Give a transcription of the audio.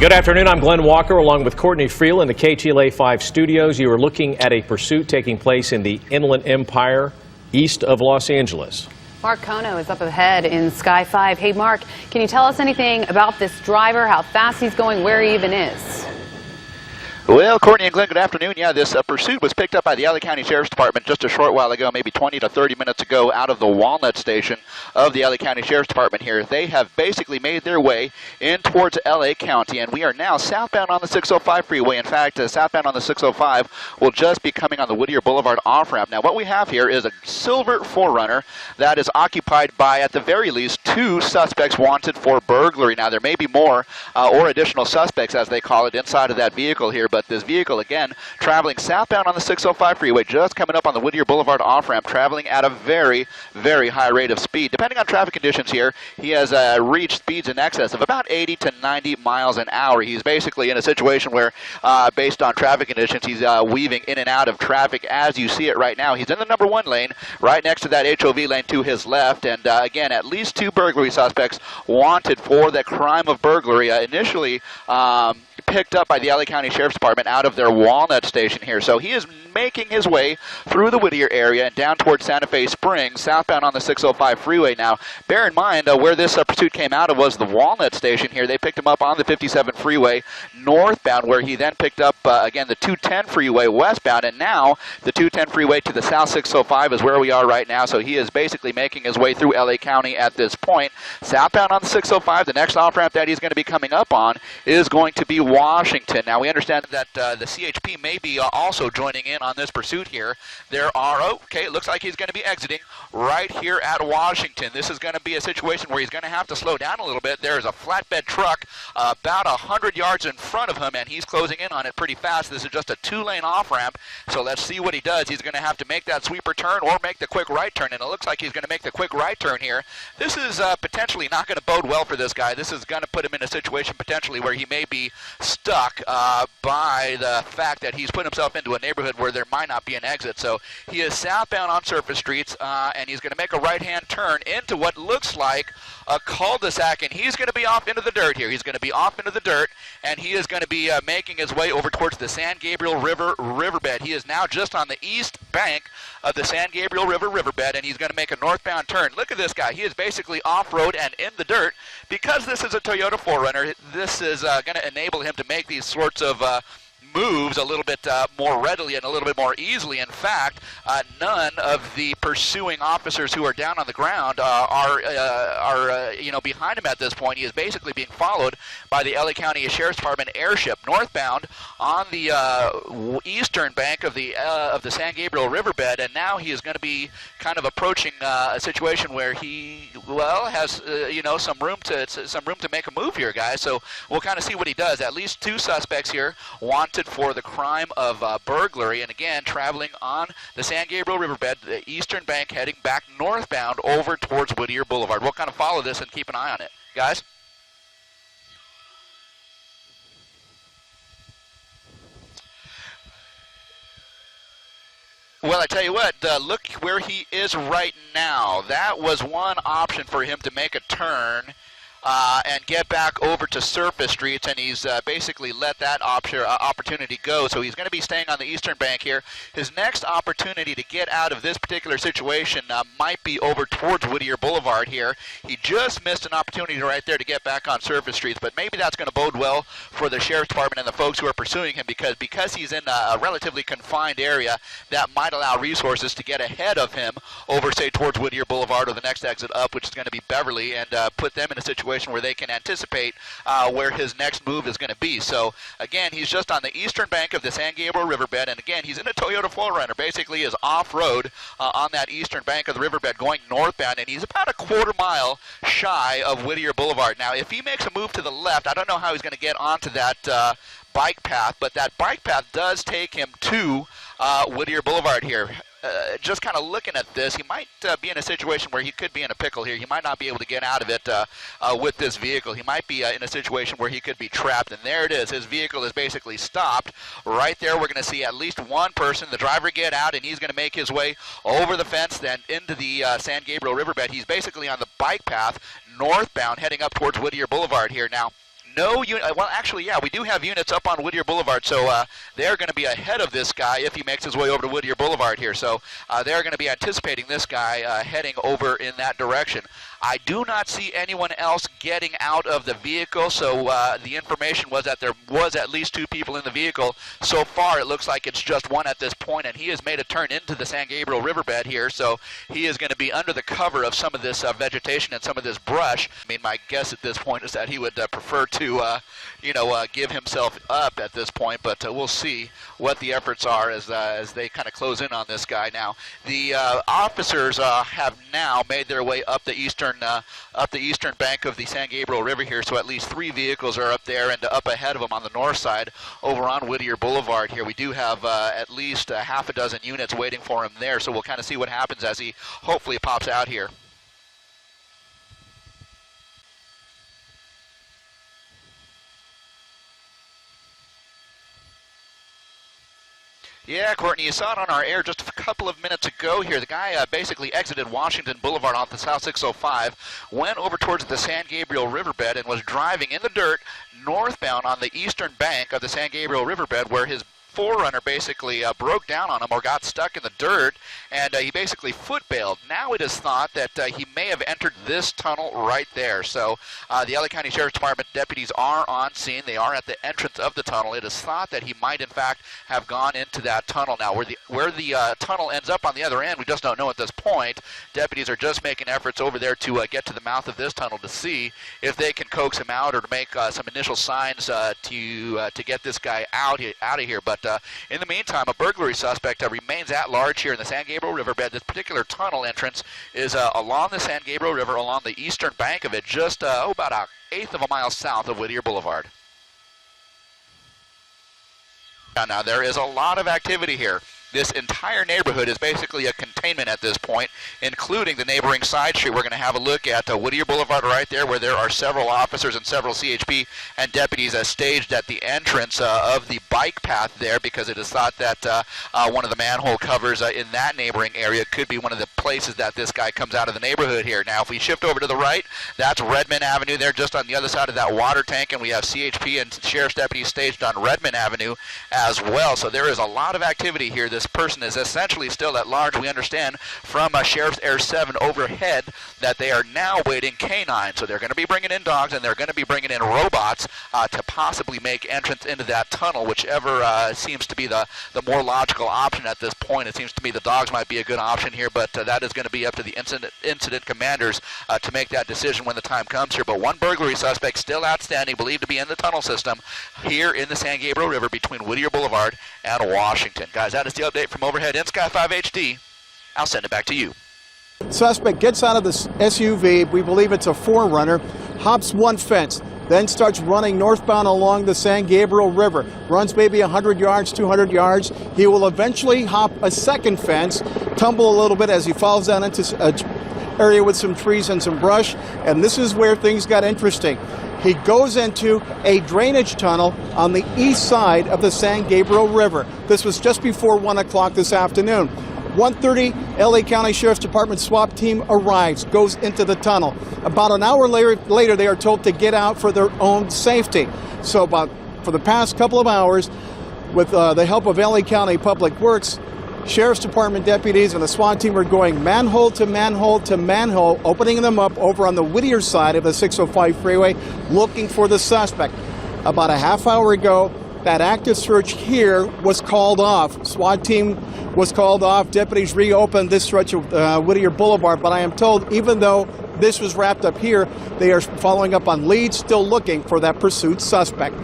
Good afternoon. I'm Glenn Walker along with Courtney Friel in the KTLA 5 studios. You are looking at a pursuit taking place in the Inland Empire east of Los Angeles. Mark Kono is up ahead in Sky 5. Hey, Mark, can you tell us anything about this driver, how fast he's going, where he even is? Well, Courtney and Glenn, good afternoon. Yeah, this pursuit was picked up by the LA County Sheriff's Department just a short while ago, maybe 20 to 30 minutes ago, out of the Walnut Station of the LA County Sheriff's Department here. They have basically made their way in towards LA County, and we are now southbound on the 605 freeway. In fact, southbound on the 605 will just be coming on the Whittier Boulevard off-ramp. Now, what we have here is a silver 4Runner that is occupied by, at the very least, 2 suspects wanted for burglary. Now, there may be more or additional suspects, as they call it, inside of that vehicle here, but this vehicle, again, traveling southbound on the 605 freeway, just coming up on the Whittier Boulevard off-ramp, traveling at a very, very high rate of speed. Depending on traffic conditions here, he has reached speeds in excess of about 80 to 90 miles an hour. He's basically in a situation where, based on traffic conditions, he's weaving in and out of traffic as you see it right now. He's in the number 1 lane, right next to that HOV lane to his left, and again, at least 2 burglary suspects wanted for the crime of burglary. Initially, picked up by the LA County Sheriff's Department out of their Walnut Station here. So he is making his way through the Whittier area and down towards Santa Fe Springs, southbound on the 605 freeway. Now, bear in mind where this pursuit came out of was the Walnut Station here. They picked him up on the 57 freeway northbound, where he then picked up, again, the 210 freeway westbound, and now the 210 freeway to the south 605 is where we are right now. So he is basically making his way through LA County at this point. Southbound on the 605, the next off-ramp that he's going to be coming up on is going to be Washington. Now, we understand that the CHP may be also joining in on this pursuit here. There are, okay, it looks like he's going to be exiting right here at Washington. This is going to be a situation where he's going to have to slow down a little bit. There is a flatbed truck about 100 yards in front of him, and he's closing in on it pretty fast. This is just a 2-lane off-ramp, so let's see what he does. He's going to have to make that sweeper turn or make the quick right turn, and it looks like he's going to make the quick right turn here. This is potentially not going to bode well for this guy. This is going to put him in a situation potentially where he may be stuck by the fact that he's put himself into a neighborhood where there might not be an exit. So he is southbound on surface streets, and he's going to make a right-hand turn into what looks like a cul-de-sac, and he's going to be off into the dirt here. He's going to be off into the dirt, and he is going to be making his way over towards the San Gabriel River riverbed. He is now just on the east bank of the San Gabriel River riverbed, and he's going to make a northbound turn. Look at this guy. He is basically off-road and in the dirt. Because this is a Toyota 4Runner, this is going to enable him to make these sorts of moves a little bit more readily and a little bit more easily. In fact, none of the pursuing officers who are down on the ground are behind him at this point. He is basically being followed by the LA County Sheriff's Department airship northbound on the eastern bank of the San Gabriel riverbed, and now he is going to be kind of approaching a situation where he has some room to make a move here, guys. So we'll kind of see what he does. At least 2 suspects here wanted for the crime of burglary, and again, traveling on the San Gabriel riverbed, the eastern bank, heading back northbound over towards Whittier Boulevard. We'll kind of follow this and keep an eye on it. Guys? Well, I tell you what, look where he is right now. That was one option for him to make a turn and get back over to surface streets, and he's basically let that opportunity go. So he's going to be staying on the eastern bank here. His next opportunity to get out of this particular situation might be over towards Whittier Boulevard here. He just missed an opportunity right there to get back on surface streets, but maybe that's going to bode well for the Sheriff's Department and the folks who are pursuing him, because he's in a relatively confined area that might allow resources to get ahead of him over, say, towards Whittier Boulevard or the next exit up, which is going to be Beverly, and put them in a situation where they can anticipate where his next move is going to be. So again, he's just on the eastern bank of the San Gabriel riverbed, and again, he's in a Toyota 4Runner, basically is off-road on that eastern bank of the riverbed going northbound, and he's about a quarter mile shy of Whittier Boulevard. Now, if he makes a move to the left, I don't know how he's going to get onto that bike path, but that bike path does take him to Whittier Boulevard here. Just kind of looking at this, he might be in a situation where he could be in a pickle here. He might not be able to get out of it with this vehicle. He might be in a situation where he could be trapped, and there it is. His vehicle is basically stopped. Right there, we're going to see at least one person, the driver, get out, and he's going to make his way over the fence, then into the San Gabriel riverbed. He's basically on the bike path northbound, heading up towards Whittier Boulevard here. Now, No unit. Well, actually, yeah, we do have units up on Whittier Boulevard, so they're going to be ahead of this guy if he makes his way over to Whittier Boulevard here. So they're going to be anticipating this guy heading over in that direction. I do not see anyone else getting out of the vehicle, so the information was that there was at least 2 people in the vehicle. So far, it looks like it's just one at this point, and he has made a turn into the San Gabriel Riverbed here, so he is going to be under the cover of some of this vegetation and some of this brush. I mean, my guess at this point is that he would prefer to, give himself up at this point, but we'll see what the efforts are as they kind of close in on this guy now. The officers have now made their way up the eastern bank of the San Gabriel River here, so at least 3 vehicles are up there, and up ahead of them on the north side over on Whittier Boulevard here. We do have at least half a dozen units waiting for him there, so we'll kind of see what happens as he hopefully pops out here. Yeah, Courtney, you saw it on our air just a couple of minutes ago here. The guy basically exited Washington Boulevard off the South 605, went over towards the San Gabriel Riverbed, and was driving in the dirt northbound on the eastern bank of the San Gabriel Riverbed, where his forerunner basically broke down on him or got stuck in the dirt, and he basically foot bailed. Now it is thought that he may have entered this tunnel right there. So the LA County Sheriff's Department deputies are on scene. They are at the entrance of the tunnel. It is thought that he might in fact have gone into that tunnel. Now where the tunnel ends up on the other end, we just don't know at this point. Deputies are just making efforts over there to get to the mouth of this tunnel to see if they can coax him out or to make some initial signs to get this guy out of here. But in the meantime, a burglary suspect remains at large here in the San Gabriel Riverbed. This particular tunnel entrance is along the San Gabriel River, along the eastern bank of it, just about 1/8 of a mile south of Whittier Boulevard. Now there is a lot of activity here. This entire neighborhood is basically a containment at this point, including the neighboring side street. We're going to have a look at Whittier Boulevard right there, where there are several officers and several CHP and deputies staged at the entrance of the bike path there, because it is thought that one of the manhole covers in that neighboring area could be one of the places that this guy comes out of the neighborhood here. Now, if we shift over to the right, that's Redmond Avenue there, just on the other side of that water tank, and we have CHP and sheriff's deputies staged on Redmond Avenue as well. So there is a lot of activity here. This person is essentially still at large. We understand from Sheriff's Air 7 overhead that they are now waiting canines. So they're going to be bringing in dogs, and they're going to be bringing in robots to possibly make entrance into that tunnel, whichever seems to be the more logical option at this point. It seems to me the dogs might be a good option here, but that is going to be up to the incident commanders to make that decision when the time comes here. But one burglary suspect still outstanding, believed to be in the tunnel system here in the San Gabriel River between Whittier Boulevard and Washington. Guys, that is the update from overhead in Sky 5 HD. I'll send it back to you. Suspect gets out of the SUV, we believe it's a forerunner, hops one fence, then starts running northbound along the San Gabriel River. Runs maybe 100 yards, 200 yards. He will eventually hop a second fence, tumble a little bit as he falls down into an area with some trees and some brush, and this is where things got interesting. He goes into a drainage tunnel on the east side of the San Gabriel River. This was just before 1 o'clock this afternoon. 1:30, LA County Sheriff's Department SWAT team arrives, goes into the tunnel. About an hour later, they are told to get out for their own safety. So for the past couple of hours, with the help of LA County Public Works, Sheriff's Department deputies and the SWAT team are going manhole to manhole to manhole, opening them up over on the Whittier side of the 605 freeway, looking for the suspect. About a half hour ago, that active search here was called off. SWAT team was called off. Deputies reopened this stretch of Whittier Boulevard, but I am told even though this was wrapped up here, they are following up on leads, still looking for that pursued suspect.